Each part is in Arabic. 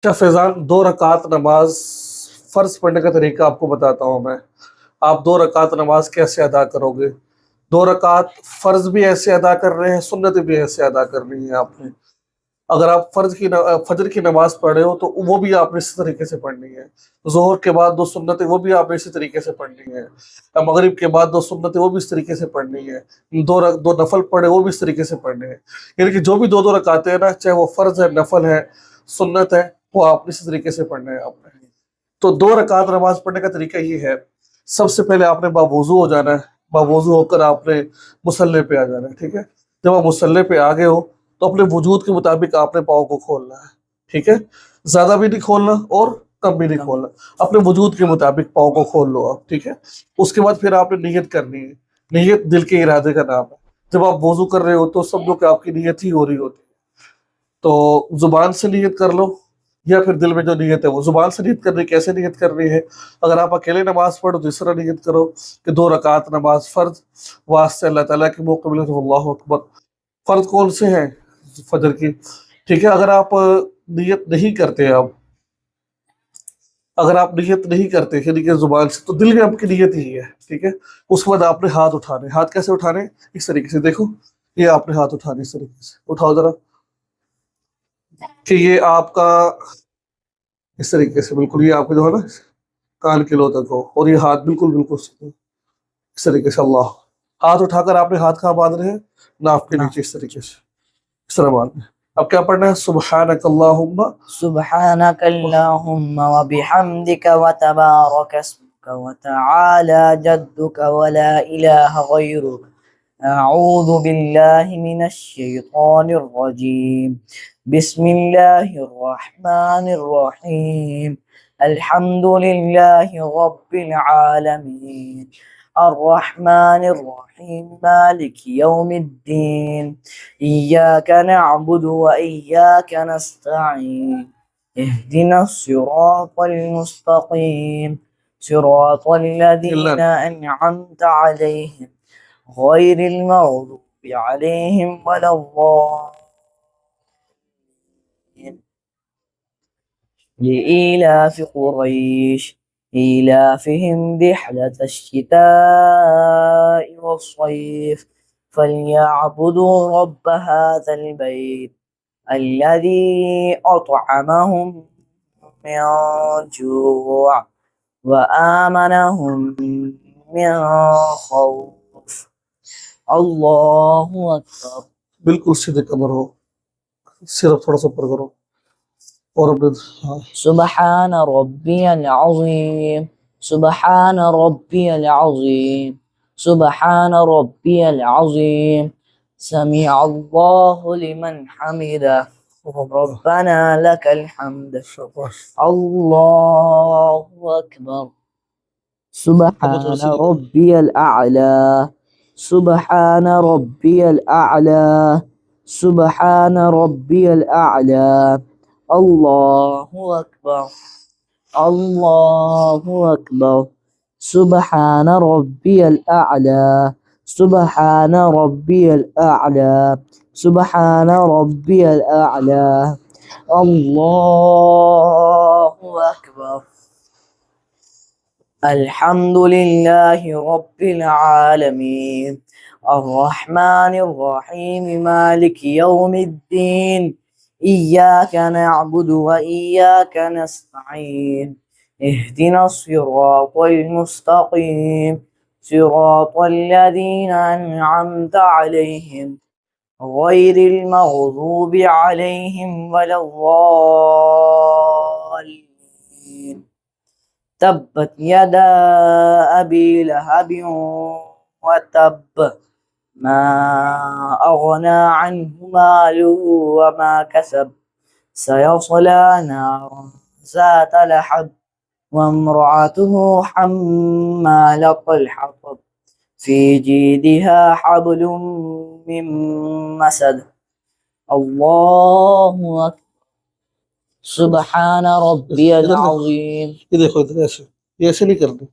अच्छा फैज़ान, 2 रकात नमाज फ़र्ज़ पढ़ने का तरीका आपको बताता हूँ मैं। आप 2 रकात नमाज कैसे अदा करोगे? 2 रकात फ़र्ज़ भी ऐसे अदा कर रहे हैं, सुन्नत भी ऐसे अदा करनी है आपने। अगर आप फ़जर की नमाज़ पढ़ रहे हो तो वो भी आपने इसी तरीके से पढ़नी है। ज़ोहर के बाद 2 सुन्नतें वो भी आपने इसी तरीके से पढ़नी है। मगरिब के बाद 2 सुन्नतें वो भी इस तरीके से पढ़नी है। 2 नफ़ल पढ़े वो भी इस तरीके से पढ़ने हैं। यानी कि जो भी 2-2 रकातें हैं ना, चाहे वो फ़र्ज़ है, नफ़ल है, सुन्नत है, वो आपने इसी तरीके से पढ़ना है आपने। तो 2 रकात नमाज़ पढ़ने का तरीका ये है, सबसे पहले आपने बावुज़ू हो जाना है, बावुज़ू होकर आपने मुसल्ले पे आ जाना है, ठीक है? जब आप मुसल्ले पे आ गए हो, तो अपने वजूद के मुताबिक आपने पाँव को खोलना है, ठीक है? ज़्यादा भी नहीं खोलना और कम भी नहीं खोलना, अपने वजूद के मुताबिक पाँव को खोल लो आप, ठीक है? उसके बाद फिर आपने नियत करनी है, नियत दिल के इरादे का नाम है। जब आप वज़ू कर रहे हो तो समझो कि आपकी नियत ही हो रही होती है। तो ज़ुबान से नियत कर लो या फिर दिल में जो नियत है वो ज़ुबान से नियत करनी। कैसे नियत करनी है? अगर आप अकेले नमाज़ पढ़ो तो इस तरह नियत करो कि 2 रकात नमाज़ फ़र्ज़ वास्ते अल्लाह ताला की मौके मिले तो अल्लाहु अकबर। फ़र्ज़ कौन से हैं? फ़जर की, ठीक है? नियत नहीं करते आप अगर आप नियत नहीं करते यानी कि ज़ुबान से, तो दिल में आपकी नियत ही है, ठीक है? उसके बाद आपने हाथ उठाने। हाथ कैसे उठाने? इस तरीके से देखो, ये आपने हाथ उठाने इस तरीके से। उठाओ ज़रा कि ये आपका इस तरीके से बिल्कुल ये आपका जो है ना कान के लो तक हो और ये हाथ बिल्कुल सीधे इस तरीके से। अल्लाह, हाथ उठाकर आपने हाथ कहाँ बांध रहे हैं? नाक के नीचे इस तरीके से, इस तरह बांधना है। अब क्या पढ़ना है? सुब्हानक अल्लाहुम्मा سبحانك اللهم وبحمدك وتبارك اسمك وتعالى جدك ولا إله غيرك. أعوذ بالله من الشيطان الرجيم. بسم الله الرحمن الرحيم. الحمد لله رب العالمين الرحمن الرحيم مالك يوم الدين. إياك نعبد وإياك نستعين. اهدنا الصراط المستقيم صراط الذين أنعمت عليهم غير المغضوب عليهم ولا الضالين. لإيلاف قريش إيلافهم رحلة الشتاء والصيف فليعبدوا رب هذا البيت الذي أطعمهم من جوع وآمنهم من خوف. الله أكبر. बिल्कुल सीधे कमर हो, सिर्फ थोड़ा सा ऊपर करो और अपने हाँ, سبحان ربي العظيم سبحان ربي العظيم سبحان ربي العظيم سمع الله لمن حمده ربنا لك الحمد. शाबाश। الله أكبر. سبحان ربي الأعلى سبحان ربي الأعلى سبحان ربي الأعلى. الله أكبر. الله أكبر. سبحان ربي الأعلى سبحان ربي الأعلى سبحان ربي الأعلى. الله أكبر. الحمد لله رب العالمين الرحمن الرحيم مالك يوم الدين. إياك نعبد وإياك نستعين. اهدنا الصراط المستقيم صراط الذين أنعمت عليهم غير المغضوب عليهم ولا الضالين. تبت يدا أبي لهب وتب ما أغنى عنه ماله وما كسب سيصلى نارا ذات لهب وامرأته حمالة الحطب في جيدها حبل من مسد. الله أكبر. سبحان ربي العظيم ये देखो इधर ऐसे, ये ऐसे नहीं करना,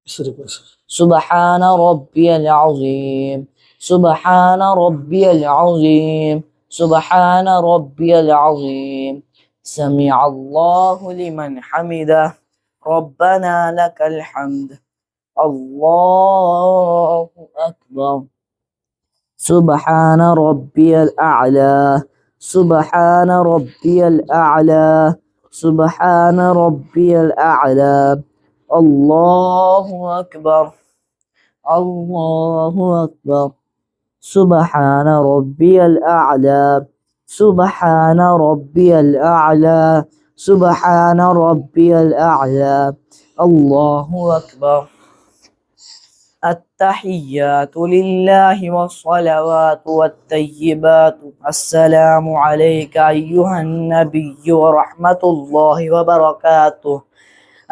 इस तरीके से। سبحان ربي العظيم سبحان ربي العظيم سبحان ربي العظيم سمع الله لمن حمده ربنا لك الحمد الله أكبر سبحان ربي الأعلى سبحان ربي الأعلى سبحان ربي الأعلى الله أكبر الله أكبر سبحان ربي الأعلى سبحان ربي الأعلى سبحان ربي الأعلى الله أكبر التحيات لله والصلوات والطيبات السلام عليك أيها النبي ورحمة الله وبركاته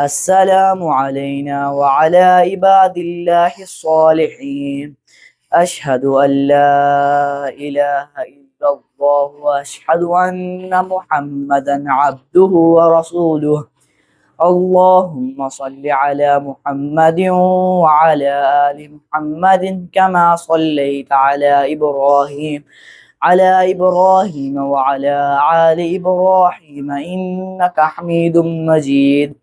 السلام علينا وعلى عباد الله الصالحين أشهد أن لا إله إلا الله وأشهد أن محمدا عبده ورسوله اللهم صل على محمد وعلى آل محمد كما صليت على إبراهيم وعلى آل إبراهيم إنك حميد مجيد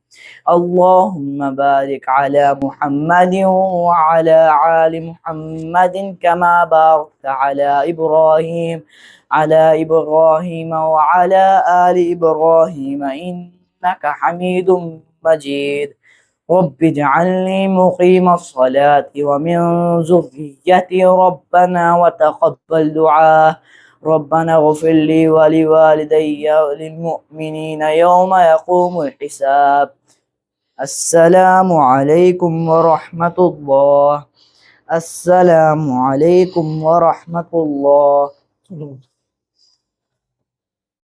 اللهم بارك على محمد وعلى آل محمد كما باركت على إبراهيم وعلى آل إبراهيم إنك حميد مجيد رب اجعلني مقيم الصلاة ومن ذريتي ربنا وتقبل دعاء ربنا اغفر لي ولوالدي وللمؤمنين يوم يقوم الحساب السلام عليكم ورحمة الله السلام عليكم ورحمة الله